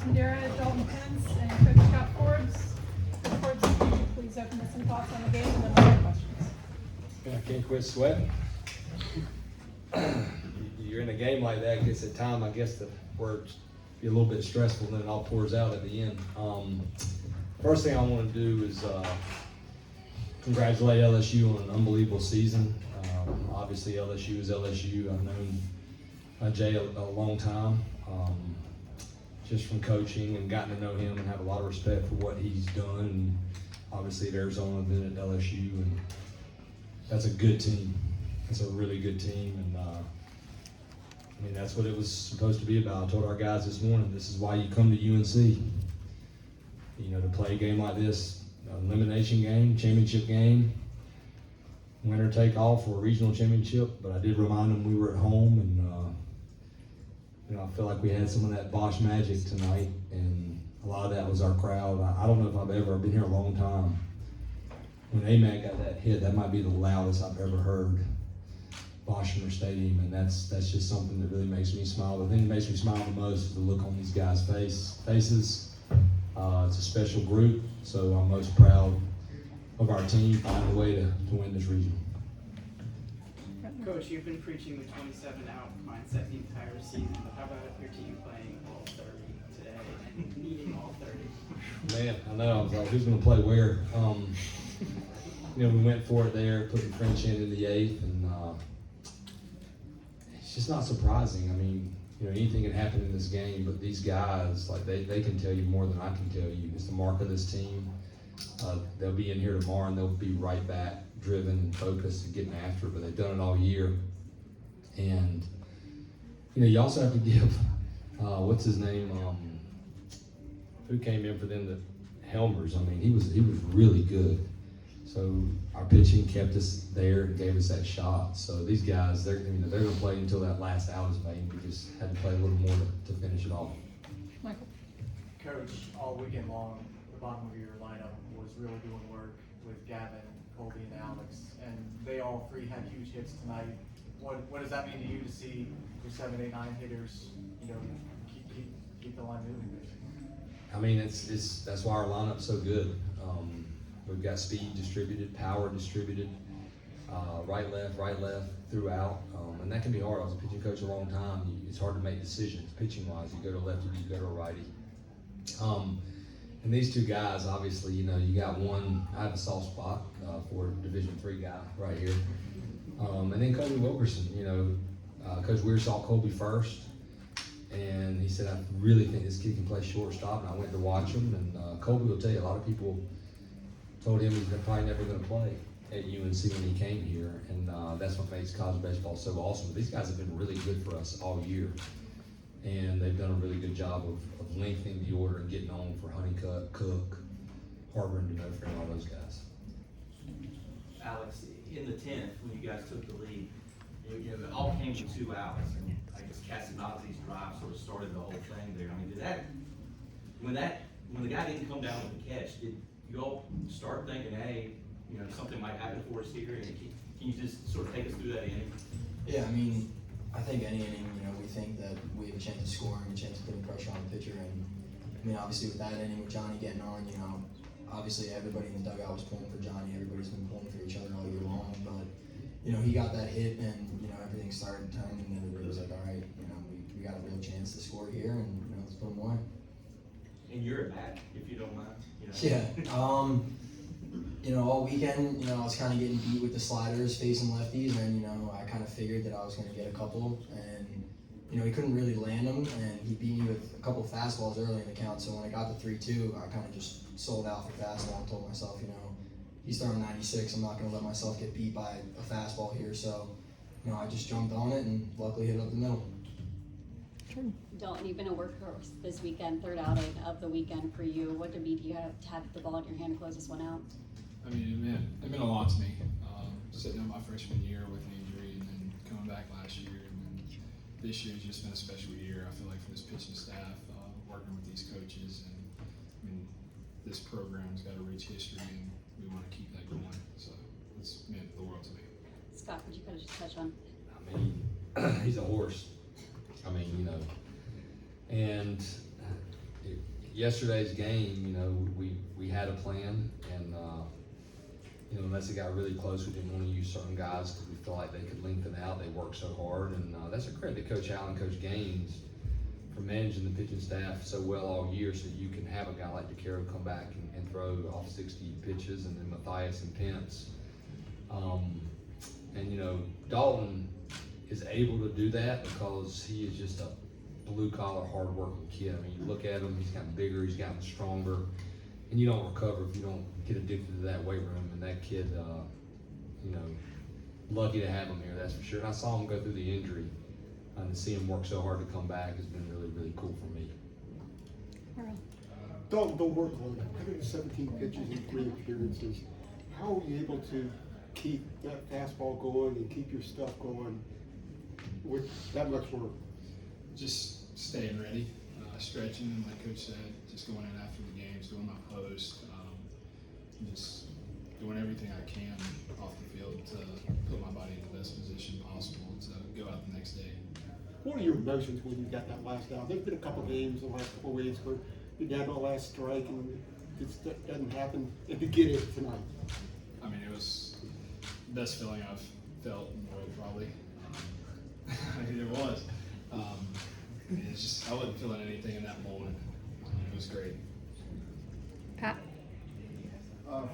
Alex Madera, Dalton Pence, and Coach Scott Forbes. Coach Forbes, can you please open with some thoughts on the game and then we'll have questions. I can't quit sweating. You're in a game like that, it gets at time, I guess, the words be a little bit stressful, and then it all pours out at the end. First thing I want to do is congratulate LSU on an unbelievable season. Obviously, LSU is LSU. I've known Jay a long time, just from coaching and gotten to know him and have a lot of respect for what he's done. And obviously at Arizona, then at LSU, and that's a good team. It's a really good team, and I mean, that's what it was supposed to be about. I told our guys this morning, this is why you come to UNC. You know, to play a game like this, an elimination game, championship game, winner take all for a regional championship. But I did remind them we were at home, and you know, I feel like we had some of that Bosch magic tonight, and a lot of that was our crowd. I don't know if I've been here a long time. When A-Mac got that hit, that might be the loudest I've ever heard Boshamer Stadium, and that's just something that really makes me smile. The thing that makes me smile the most is the look on these guys' faces. It's a special group, so I'm most proud of our team finding a way to win this region. Coach, you've been preaching the 27-out mindset the entire season, but how about your team playing all 30 today and needing all 30? Man, I know. I was like, who's going to play where? You know, we went for it there, putting French in the 8th, and it's just not surprising. I mean, you know, anything can happen in this game, but these guys, like, they can tell you more than I can tell you. It's the mark of this team. They'll be in here tomorrow, and they'll be right back, driven and focused and getting after it, but they've done it all year. And, you know, you also have to give, what's his name, who came in for them, the Helmers. I mean, he was really good. So our pitching kept us there and gave us that shot. So these guys, they're going to play until that last out is made. We just had to play a little more to finish it off. Michael. Coach, all weekend long, the bottom of your lineup was really doing work with Gavin, Colby, and Alex, and they all three had huge hits tonight. What does that mean to you to see your 7, 8, 9 hitters, you know, keep the line moving? I mean, that's why our lineup's so good. We've got speed distributed, power distributed, right, left throughout, and that can be hard. I was a pitching coach a long time. It's hard to make decisions pitching-wise. You go to a lefty, you go to a righty. And these two guys, obviously, you know, you got one. I have a soft spot for a Division III guy right here, and then Colby Wilkerson. You know, Coach Weir saw Colby first, and he said, "I really think this kid can play shortstop." And I went to watch him, and Colby will tell you, a lot of people told him he's probably never going to play at UNC when he came here, and that's what makes college baseball so awesome. These guys have been really good for us all year, and they've done a really good job of lengthening the order and getting on for Honeycutt, Cook, Harbor, and D'Onofrio, and all those guys. Alex, in the 10th, when you guys took the lead, you know, it all came to 2 outs, and I guess Casanazzi's drive sort of started the whole thing there. I mean, when the guy didn't come down with the catch, did you all start thinking, hey, you know, something might happen for us here? And can you just sort of take us through that inning? Yeah, I mean, I think any inning, you know, we think that we have a chance of scoring, a chance of putting pressure on the pitcher. And I mean, obviously with that inning, with Johnny getting on, you know, obviously everybody in the dugout was pulling for Johnny. Everybody's been pulling for each other all year long. But, you know, he got that hit, and, you know, everything started turning, and everybody was like, all right, you know, we got a real chance to score here, and, you know, let's put them away. And you're at bat, if you don't mind. You know. Yeah. You know, all weekend, you know, I was kind of getting beat with the sliders facing lefties, and, you know, I kind of figured that I was going to get a couple, and, you know, he couldn't really land them, and he beat me with a couple of fastballs early in the count. So when I got to 3-2, I kind of just sold out for fastball and told myself, you know, he's throwing 96. I'm not going to let myself get beat by a fastball here. So, you know, I just jumped on it and luckily hit it up the middle. Dalton, you've been a workhorse this weekend, third outing of the weekend for you. What did you have to have the ball in your hand to close this one out? I mean, it meant a lot to me. Sitting out my freshman year with an injury, and then coming back last year, and then this year's just been a special year. I feel like for this pitching staff, working with these coaches, and I mean, this program's got a rich history, and we want to keep that going. So it's meant the world to me. Scott, would you kind of just touch on? I mean, he's a horse. I mean, you know, and yesterday's game, you know, we had a plan, and you know, unless it got really close, we didn't want to use certain guys because we felt like they could lengthen out. They worked so hard, and that's a credit to Coach Allen, Coach Gaines, for managing the pitching staff so well all year, so that you can have a guy like DeCaro come back and throw off 60 pitches, and then Matthias and Pence. And you know, Dalton is able to do that because he is just a blue-collar, hard-working kid. I mean, you look at him, he's gotten bigger, he's gotten stronger, and you don't recover if you don't get addicted to that weight room. And that kid, you know, lucky to have him here, that's for sure. And I saw him go through the injury, and to see him work so hard to come back has been really, really cool for me. Dalton, don't work on 117 pitches in 3 appearances. How are you able to keep that fastball going and keep your stuff going with that much work? Just staying ready, stretching, like Coach said, just going in after the games, doing my post, just doing everything I can off the field to put my body in the best position possible to go out the next day. What are your emotions when you got that last out? There's been a couple games in the last couple weeks where you're down to the last strike and it doesn't happen, and to get it tonight. I mean, it was the best feeling I've felt in the world, probably. I mean, it was. I mean, it's just, I wasn't feeling anything in that moment. It was great. Pat?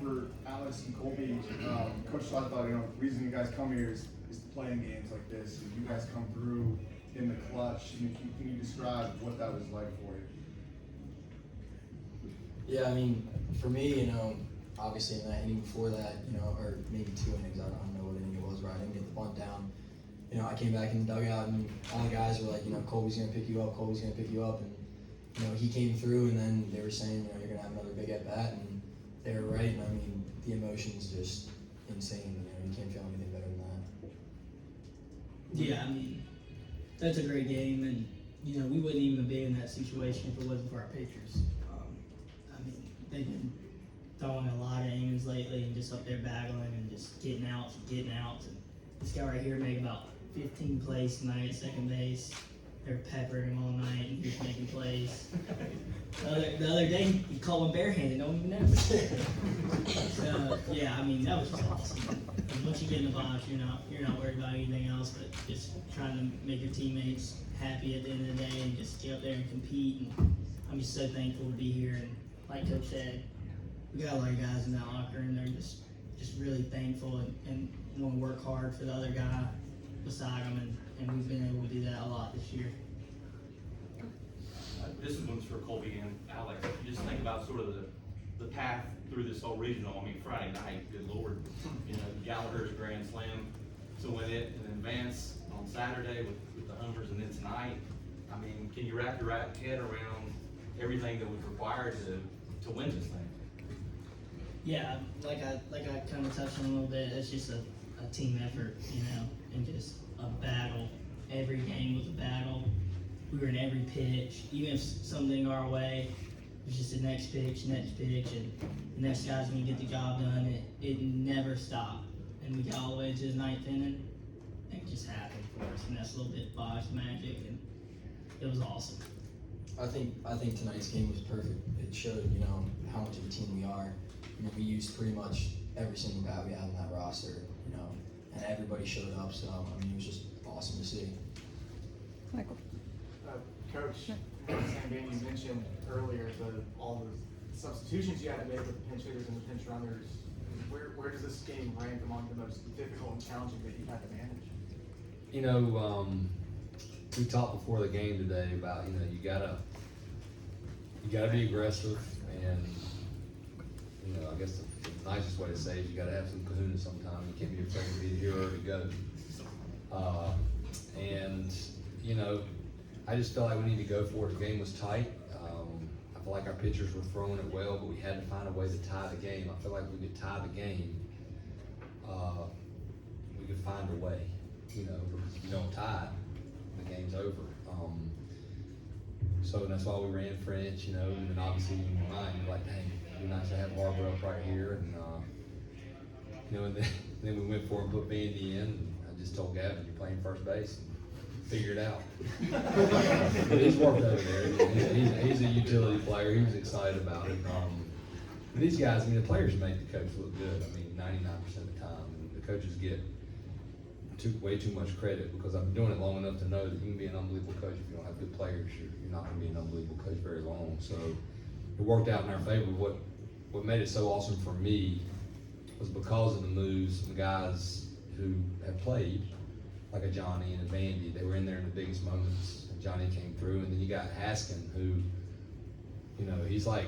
For Alex and Colby, Coach Todd thought, the reason you guys come here is to play in games like this. And you guys come through in the clutch. Can you describe what that was like for you? Yeah, I mean, for me, obviously in that inning before that, or maybe 2 innings, I don't know what inning it was, where I didn't get the bunt down. I came back in the dugout and all the guys were like, Colby's gonna pick you up, Colby's gonna pick you up, and he came through, and then they were saying, you're gonna have another big at bat, and they were right. And I mean, the emotion's just insane. You can't feel anything better than that. Yeah, I mean, that's a great game, and we wouldn't even be in that situation if it wasn't for our pitchers. I mean, they've been throwing a lot of innings lately and just up there battling and just getting outs. And this guy right here made about 15 plays tonight at second base. They were peppering him all night, and he was making plays. The other day, he caught one barehanded, no one even knows. So yeah, I mean, that was just awesome. And once you get in the box, you're not worried about anything else, but just trying to make your teammates happy at the end of the day and just get up there and compete. And I'm just so thankful to be here. And like Coach said, we got a lot of guys in that locker room. They're just really thankful and want to work hard for the other guy beside them, and we've been able to do that a lot this year. This one's for Colby and Alex. You just think about sort of the path through this whole regional. I mean, Friday night, good Lord, Gallagher's grand slam to win it, and then Vance on Saturday with the homers, and then tonight. I mean, can you wrap your head around everything that was required to win this thing? Yeah, like I kind of touched on a little bit. It's just a team effort, and just a battle. Every game was a battle. We were in every pitch. Even if something didn't go our way, it was just the next pitch, and the next guy's gonna get the job done. It never stopped, and we got all the way to the 9th inning, and it just happened for us. And that's a little bit box magic, and it was awesome. I think tonight's game was perfect. It showed, how much of a team we are. We used pretty much every single guy we had on that roster, and everybody showed up. So it was just awesome to see. Michael? Coach, in the same game you mentioned earlier, all the substitutions you had to make with the pinch hitters and the pinch runners. Where does this game rank among the most difficult and challenging that you've had to manage? We talked before the game today about, you gotta be aggressive, and I guess the nicest way to say it is you gotta have some kahuna sometimes. You can't be afraid to be the hero to go. I just felt like we needed to go for it. The game was tight. I feel like our pitchers were throwing it well, but we had to find a way to tie the game. I feel like we could tie the game. We could find a way, because if you don't tie it, the game's over. So that's why we ran French, and then obviously in your mind, you're like, dang, it'd be nice to have Barbara up right here. And, and then we went for it and put Vandy in. And I just told Gavin, you're playing first base. figure it out. But he's worked over there. He's a utility player. He was excited about it. But these guys, I mean, the players make the coach look good. I mean, 99% of the time. And the coaches get way too much credit because I've been doing it long enough to know that you can be an unbelievable coach if you don't have good players. You're not going to be an unbelievable coach very long. So it worked out in our favor. What made it so awesome for me was because of the moves and the guys who have played, like a Johnny and a Vandy. They were in there in the biggest moments. And Johnny came through, and then you got Haskin, who, you know, he's like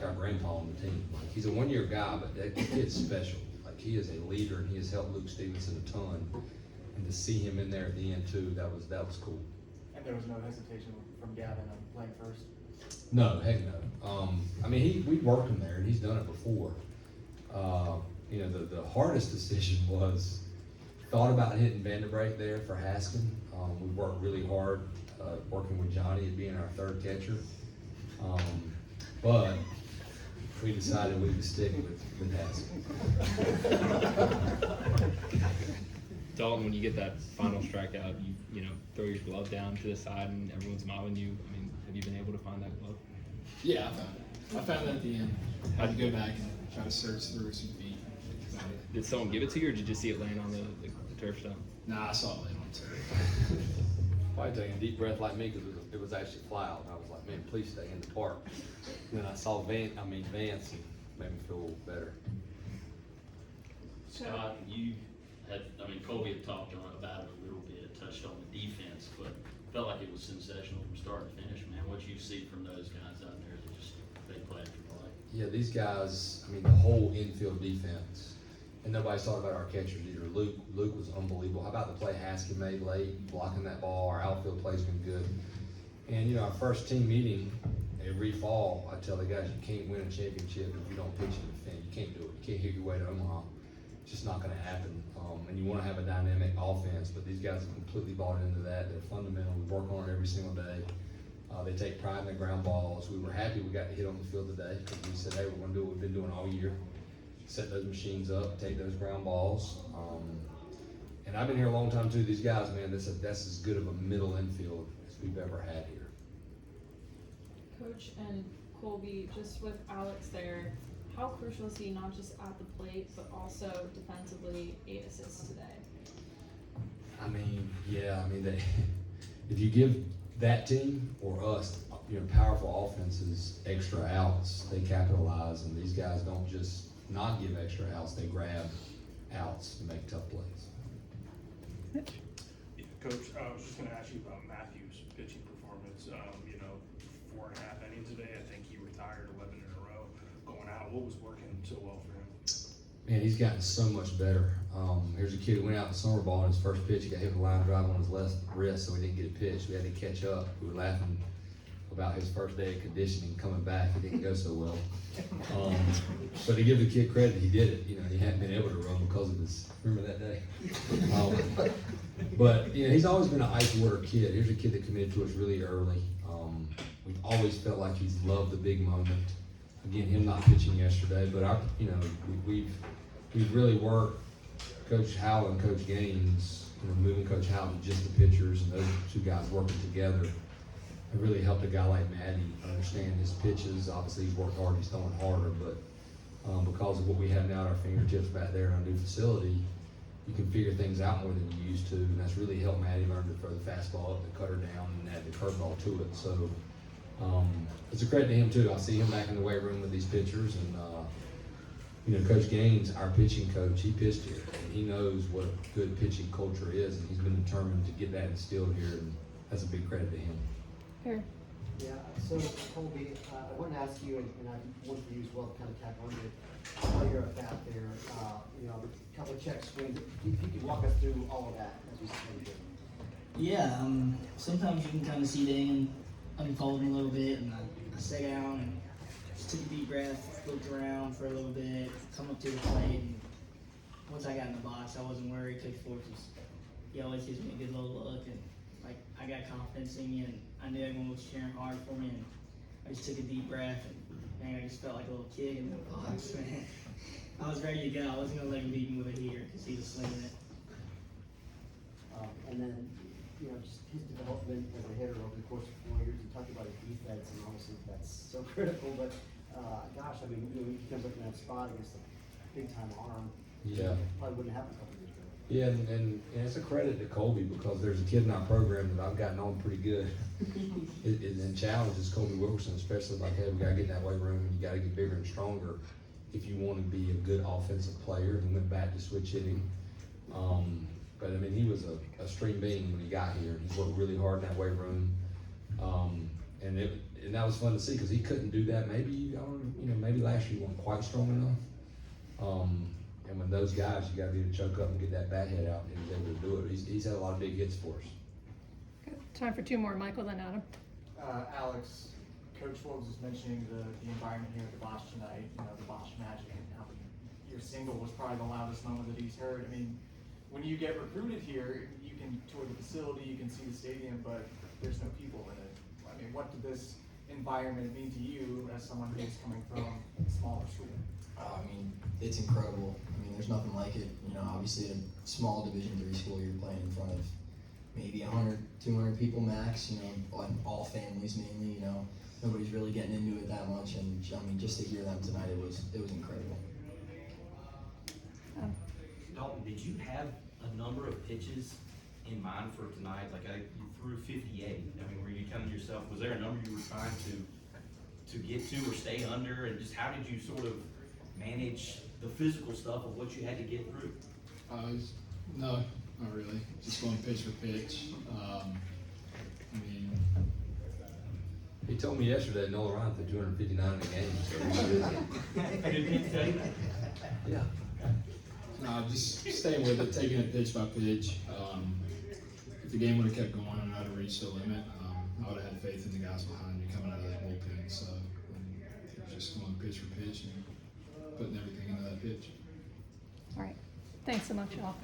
our grandpa on the team. Like, he's a one-year guy, but that kid's special. Like, he is a leader, and he has helped Luke Stevenson a ton. And to see him in there at the end too, that was cool. And there was no hesitation from Gavin on playing first? No, heck no. I mean, we worked him there, and he's done it before. You know, the hardest decision was, thought about hitting Vanderbrake there for Haskin. We worked really hard working with Johnny and being our third catcher. But we decided we would stick with Haskin. Dalton, when you get that final strikeout, you know, throw your glove down to the side and everyone's mouthing you. I mean, have you been able to find that glove? Yeah, I found it. I found it at the end. I had to go back and try to search through some feet. Did someone give it to you, or did you just see it land on the turf stone? Nah, I saw it land on the turf. Probably taking a deep breath like me because it was actually fly out. And I was like, man, please stay in the park. And then I saw Vance, and made me feel a little better. Scott, you had, I mean, Colby had talked about it a little bit, touched on the defense, but felt like it was sensational from start to finish, man. What you see from those guys out there that just, they play after play? Yeah, these guys, I mean, the whole infield defense, and nobody's talking about our catchers either. Luke was unbelievable. How about the play Haskin made late, blocking that ball? Our outfield play's been good. And, you know, our first team meeting every fall, I tell the guys, you can't win a championship if you don't pitch and defend. You can't do it. You can't hit your way to Omaha. It's just not going to happen. And you want to have a dynamic offense, but these guys have completely bought into that. They're fundamental. We work on it every single day. They take pride in their ground balls. We were happy we got to hit on the field today because we said, hey, we're going to do what we've been doing all year. Set those machines up, take those ground balls. And I've been here a long time too. These guys, man, that's as good of a middle infield as we've ever had here. Coach and Colby, just with Alex there, how crucial is he not just at the plate, but also defensively, 8 assists today? I mean, yeah, if you give that team or us, you know, powerful offenses, extra outs, they capitalize, and these guys don't just not give extra outs, they grab outs to make tough plays. Yeah, Coach, I was just going to ask you about Matthew's pitching performance. You know, 4.5 innings today. I think he retired 11 in a row. Going out, what was working so well for him? Man, he's gotten so much better. Here's a kid who went out in summer ball, and his first pitch, he got hit with a line drive on his left wrist, so he didn't get a pitch. We had to catch up. We were laughing about his first day of conditioning coming back. It didn't go so well. But to give the kid credit, he did it. You know, he hadn't been able to run because of his, remember that day? But, you know, he's always been an ice water kid. Here's a kid that committed to us really early. We've always felt like he's loved the big moment. Again, him not pitching yesterday, but we've really worked Coach Howell and Coach Gaines, you know, moving Coach Howell to just the pitchers, and those two guys working together. It really helped a guy like Maddie understand his pitches. Obviously, he's worked hard, he's throwing harder, but because of what we have now at our fingertips back there in our new facility, you can figure things out more than you used to, and that's really helped Maddie learn to throw the fastball up, the cutter down, and add the curveball to it. So it's a credit to him too. I see him back in the weight room with these pitchers, and you know, Coach Gaines, our pitching coach, he pitched here, and he knows what a good pitching culture is, and he's been determined to get that instilled here, and that's a big credit to him. Here. Yeah, so Colby, I wanted to ask you, and I want for you as well to kind of tack on it, while you're at bat there, you know, a couple of check swings. If you could walk us through all of that as we see it. Yeah, sometimes you can kind of see the inning unfolding a little bit, and I sat down and just took a deep breath, looked around for a little bit, come up to the plate, and once I got in the box, I wasn't worried. Coach Forbes, he always gives me a good little look, and like I got confidence in me, and I knew everyone was cheering hard for me, and I just took a deep breath, and man, I just felt like a little kid in the box, man. I was ready to go. I wasn't gonna let him beat me with a heater because he was slinging it. And then just his development as a hitter over the course of 4 years. You talked about his defense, and obviously that's so critical, but, gosh, I mean, he comes up in that spot against a big-time arm. Yeah. Probably wouldn't happen a couple years ago. Yeah, and it's a credit to Colby because there's a kid in our program that I've gotten on pretty good. And challenges Colby Wilkerson, especially like, hey, we gotta get in that weight room, and you gotta get bigger and stronger if you want to be a good offensive player. He went back to switch hitting. But I mean, he was a stream being when he got here. He worked really hard in that weight room. And that was fun to see because he couldn't do that. Maybe, maybe last year he wasn't quite strong enough. And when those guys, you gotta be able to choke up and get that bat head out, and he's able to do it. He's had a lot of big hits for us. Good. Time for two more, Michael, then Adam. Alex, Coach Forbes was mentioning the environment here at the Bosh tonight, the Bosh magic, and how your single was probably the loudest moment that he's heard. I mean, when you get recruited here, you can tour the facility, you can see the stadium, but there's no people in it. I mean, what did this environment mean to you as someone who's coming from a smaller school? I mean, it's incredible. I mean, there's nothing like it. Obviously a small Division III school, you're playing in front of maybe 100, 200 people max, all families mainly, nobody's really getting into it that much. And I mean, just to hear them tonight, it was incredible. Dalton, did you have a number of pitches in mind for tonight? Like you threw 58. I mean, were you telling yourself, was there a number you were trying to get to or stay under? And just how did you sort of manage the physical stuff of what you had to get through? No, not really. Just going pitch for pitch. I mean, He told me yesterday Nolan Ryan threw 259 in a game. So Did he tell you that? yeah. no, just staying with it, taking it pitch by pitch. If the game would have kept going and I'd have reached the limit, I would have had faith in the guys behind me coming out of that bullpen. So it was just going pitch for pitch and putting everything into that pitch. All right. Thanks so much, y'all.